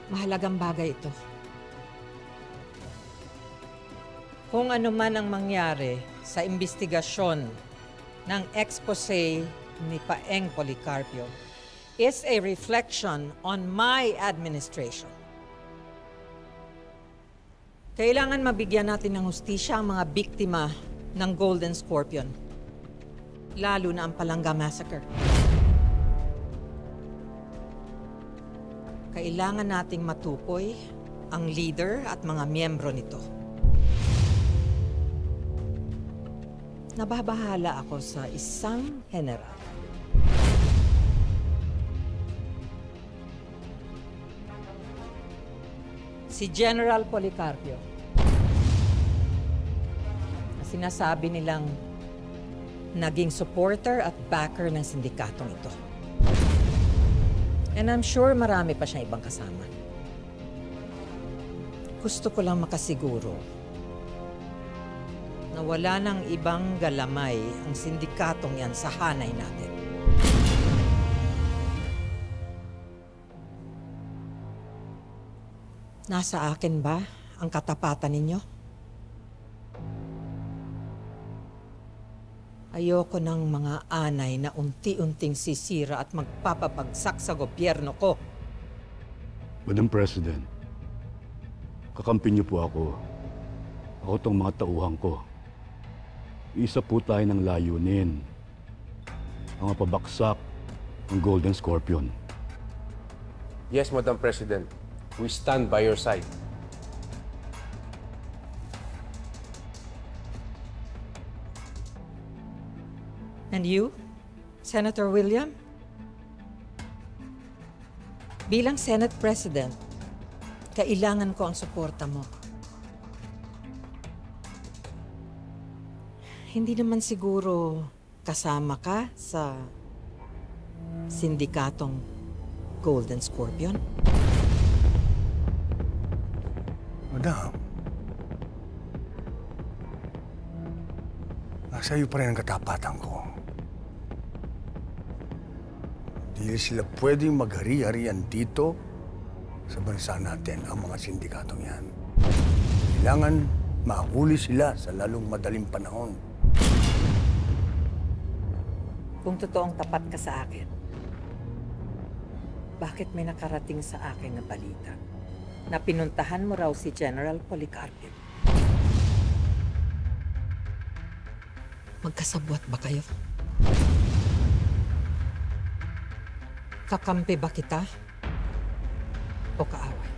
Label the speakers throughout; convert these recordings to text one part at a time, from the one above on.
Speaker 1: Mahalagang bagay ito. Kung ano man ang mangyari sa investigasyon ng expose ni Paeng Policarpio is a reflection on my administration. Kailangan mabigyan natin ng hustisya ang mga biktima ng Golden Scorpion, lalo na ang Palangga Massacre. Kailangan nating matukoy ang leader at mga miyembro nito. Nababahala ako sa isang general. Si General Policarpio. Na sinasabi nilang naging supporter at backer ng sindikatong ito. And I'm sure marami pa siyang ibang kasama. Gusto ko lang makasiguro na wala nang ibang galamay ang sindikatong yan sa hanay natin. Nasa akin ba ang katapatan ninyo? Ayoko ng mga anay na unti-unting sisira at magpapabagsak sa gobyerno ko.
Speaker 2: Madam President, kakampi niyo po ako. Ako tong mga tauhan ko. Isa po tayo ng layunin. Ang mapabaksak ng Golden Scorpion.
Speaker 3: Yes, Madam President. We stand by your side.
Speaker 1: And you, Senator William? Bilang Senate President, kailangan ko ang suporta mo. Hindi naman siguro kasama ka sa sindikatong Golden Scorpion?
Speaker 4: Madam, nasa iyo pa rin ang katapatan ko. Hindi sila pwedeng maghari-harian dito sa bansa natin ang mga sindikatong yan. Kailangan mahuli sila sa lalong madaling panahon.
Speaker 1: Kung totoong tapat ka sa akin, bakit may nakarating sa akin na balita na pinuntahan mo raw si General Policarpio? Magkasabwat ba kayo? Kakampi ba kita? O kaaway?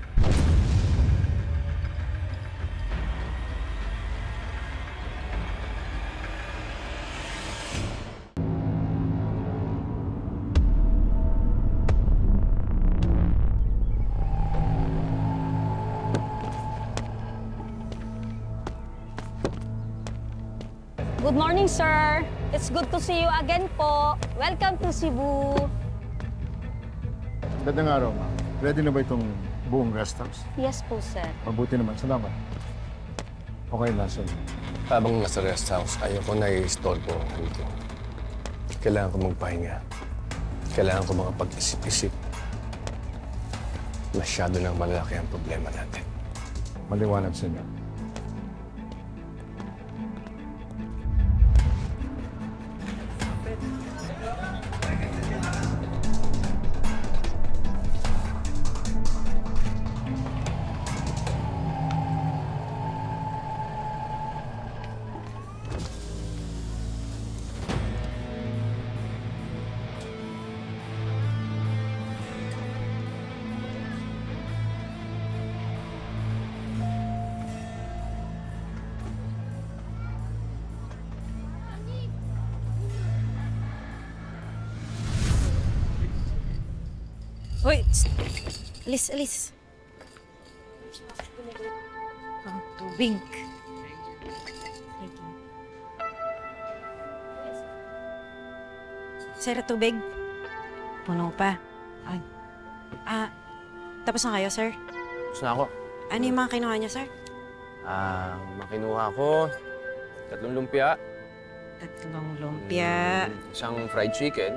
Speaker 5: Good morning, sir. It's good to see you again po. Welcome to Cebu.
Speaker 6: Magandang araw, ma'am. Ready na ba itong buong guest house?
Speaker 5: Yes po, sir.
Speaker 6: Mabuti naman. Salamat. Okay, nasa.
Speaker 3: Habang nasa rest house, ayoko na i-istorbo dito. Kailangan ko magpahinga. Kailangan ko makapag-isip-isip. Masyado nang malaki ang problema natin.
Speaker 6: Maliwanag sa inyo.
Speaker 5: Hoy! Alis, alis. Ang tubig.
Speaker 7: Sir, tubig? Puno pa.
Speaker 1: Ay.
Speaker 7: Tapos na kayo, sir?
Speaker 3: Tapos na ako.
Speaker 7: Ano yung mga kinuha niya, sir?
Speaker 3: Makinuha ko 3 lumpia.
Speaker 7: 3 lumpia.
Speaker 3: Isang fried chicken.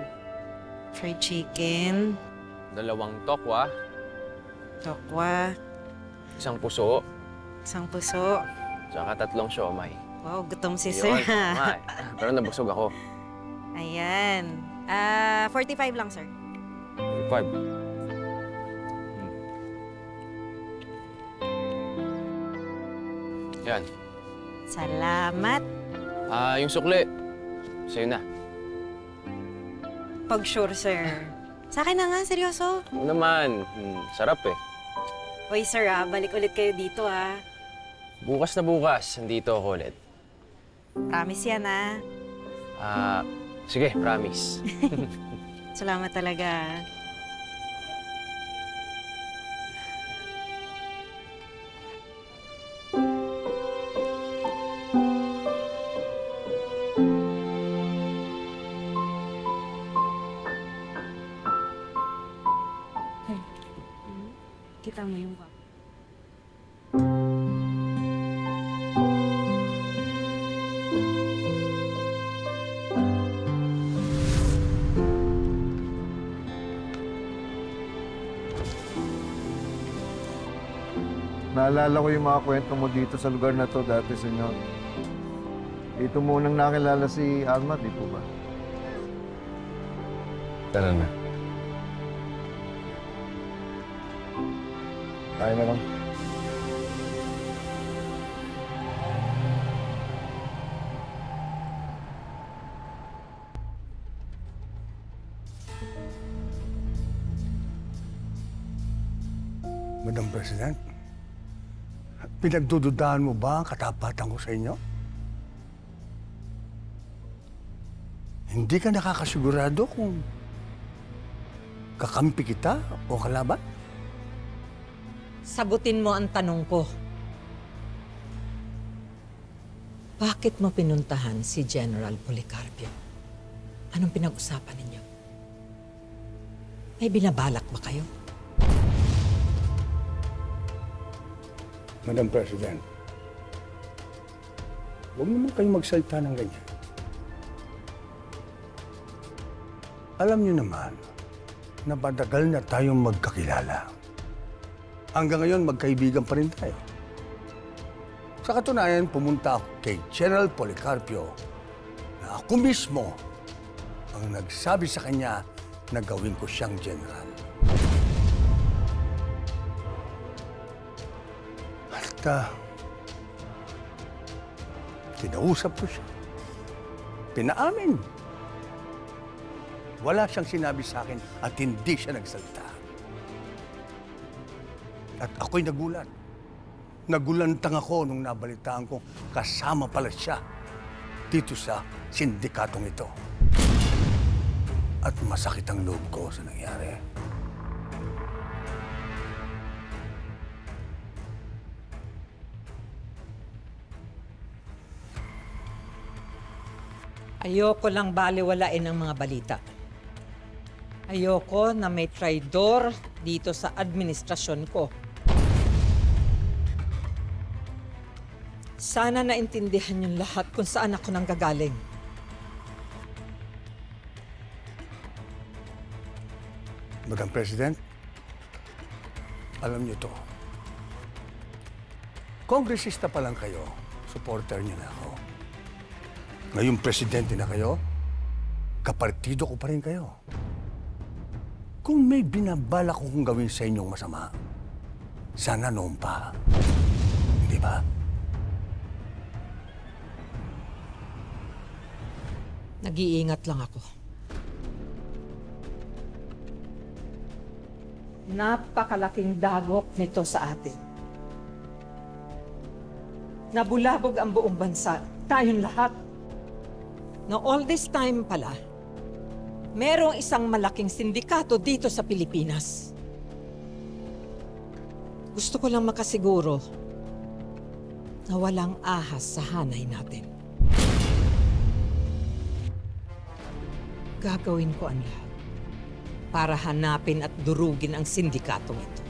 Speaker 7: Fried chicken.
Speaker 3: 2 tokwa.
Speaker 7: Tokwa,
Speaker 8: Isang puso,
Speaker 7: isang puso.
Speaker 8: tsaka 3 siomay.
Speaker 7: Wow, gutom si
Speaker 8: Yun,
Speaker 7: sir.
Speaker 8: tama eh. Pero nabusog ako.
Speaker 7: Ayan. 45 lang, sir.
Speaker 8: 5. Yan.
Speaker 7: Salamat.
Speaker 8: Yung sukli. Sa'yo na.
Speaker 7: Pag sure, sir. Sa akin na nga, seryoso.
Speaker 8: Ano naman, sarap eh.
Speaker 7: Hoy, sir, balik ulit kayo dito,
Speaker 8: Bukas na bukas, nandito ako ulit.
Speaker 7: Promise yan,
Speaker 8: Sige, promise.
Speaker 7: Salamat talaga. Kita mo yung
Speaker 6: Naalala ko yung mga kwento mo dito sa lugar na to dati, senyor. Dito munang nakilala si Alma, di po ba?
Speaker 3: Tara na.
Speaker 6: Kaya na lang.
Speaker 4: Madam President, pinagdududahan mo ba ang katapatan ko sa inyo? Hindi ka nakakasigurado kung kakampi kita o kalaban?
Speaker 1: Sagutin mo ang tanong ko. Bakit mo pinuntahan si General Policarpio? Anong pinag-usapan ninyo? May binabalak ba kayo?
Speaker 4: Madam President, huwag naman kayong magsalita ng ganyan. Alam niyo naman na matagal na tayong magkakilala. Hanggang ngayon, magkaibigan pa rin tayo. Sa katunayan, pumunta ako kay General Policarpio na ako mismo ang nagsabi sa kanya na gawin ko siyang general. At kinausap ko siya. Pinaamin. Wala siyang sinabi sa akin at hindi siya nagsalita. At ako'y nagulat. Nagulantang ako nung nabalitaan ko kasama pala siya dito sa sindikatong ito. At masakit ang loob ko sa nangyari.
Speaker 1: Ayoko lang baliwalain ang mga balita. Ayoko na may traidor dito sa administrasyon ko. Sana naintindihan yung lahat kung saan ako nanggagaling.
Speaker 4: Madam President, alam niyo to. Kongresista pa lang kayo, supporter niyo na ako. Ngayong presidente na kayo, kapartido ko pa rin kayo. Kung may binabala kong gawin sa inyong masama, sana noon pa. Hindi ba?
Speaker 1: Nag-iingat lang ako. Napakalaking dagok nito sa atin. Nabulabog ang buong bansa, tayong lahat. Na all this time pala, merong isang malaking sindikato dito sa Pilipinas. Gusto ko lang makasiguro na walang ahas sa hanay natin. Gagawin ko ang lahat para hanapin at durugin ang sindikatong ito.